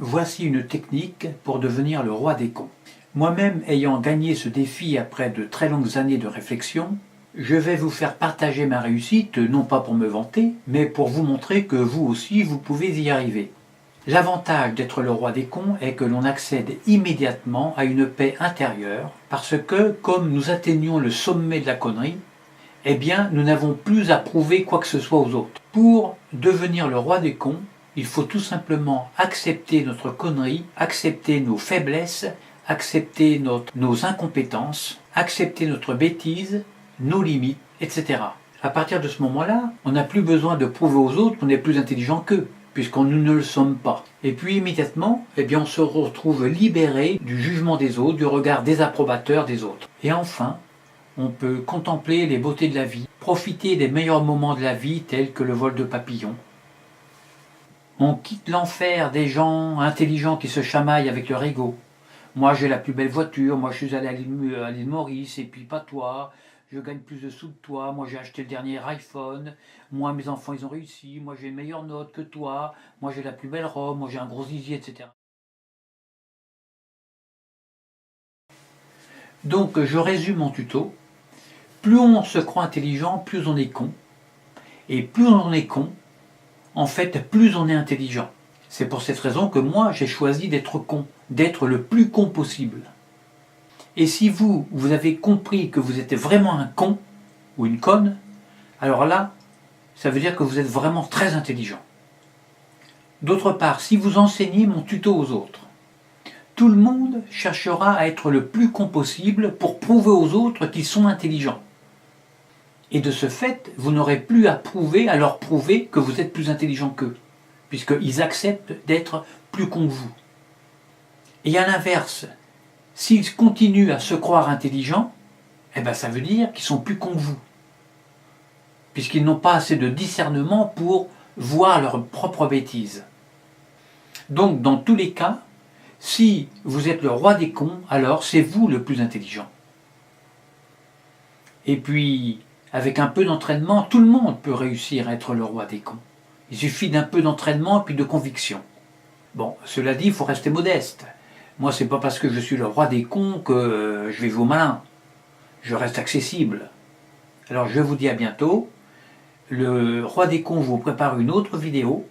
Voici une technique pour devenir le roi des cons. Moi-même ayant gagné ce défi après de très longues années de réflexion, je vais vous faire partager ma réussite, non pas pour me vanter, mais pour vous montrer que vous aussi vous pouvez y arriver. L'avantage d'être le roi des cons est que l'on accède immédiatement à une paix intérieure, parce que, comme nous atteignons le sommet de la connerie, eh bien, nous n'avons plus à prouver quoi que ce soit aux autres. Pour devenir le roi des cons, il faut tout simplement accepter notre connerie, accepter nos faiblesses, accepter nos incompétences, accepter notre bêtise, nos limites, etc. À partir de ce moment-là, on n'a plus besoin de prouver aux autres qu'on est plus intelligent qu'eux, puisqu'on ne le sommes pas. Et puis immédiatement, eh bien, on se retrouve libéré du jugement des autres, du regard désapprobateur des autres. Et enfin, on peut contempler les beautés de la vie, profiter des meilleurs moments de la vie tels que le vol de papillons. On quitte l'enfer des gens intelligents qui se chamaillent avec leur ego. Moi j'ai la plus belle voiture, moi je suis allé à l'île Maurice et puis pas toi, je gagne plus de sous que toi, moi j'ai acheté le dernier iPhone, moi mes enfants ils ont réussi, moi j'ai une meilleure note que toi, moi j'ai la plus belle robe, moi j'ai un gros zizi, etc. Donc je résume mon tuto. Plus on se croit intelligent, plus on est con. Et plus on est con, en fait, plus on est intelligent. C'est pour cette raison que moi, j'ai choisi d'être con, d'être le plus con possible. Et si vous avez compris que vous êtes vraiment un con, ou une conne, alors là, ça veut dire que vous êtes vraiment très intelligent. D'autre part, si vous enseignez mon tuto aux autres, tout le monde cherchera à être le plus con possible pour prouver aux autres qu'ils sont intelligents. Et de ce fait, vous n'aurez plus à leur prouver que vous êtes plus intelligent qu'eux, puisqu'ils acceptent d'être plus cons que vous. Et à l'inverse, s'ils continuent à se croire intelligents, eh ben ça veut dire qu'ils sont plus cons que vous, puisqu'ils n'ont pas assez de discernement pour voir leurs propres bêtises. Donc, dans tous les cas, si vous êtes le roi des cons, alors c'est vous le plus intelligent. Et puis, avec un peu d'entraînement, tout le monde peut réussir à être le roi des cons. Il suffit d'un peu d'entraînement et puis de conviction. Bon, cela dit, il faut rester modeste. Moi, c'est pas parce que je suis le roi des cons que je vais vous malin. Je reste accessible. Alors, je vous dis à bientôt. Le roi des cons vous prépare une autre vidéo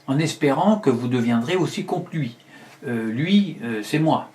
en espérant que vous deviendrez aussi con que lui. Lui, c'est moi.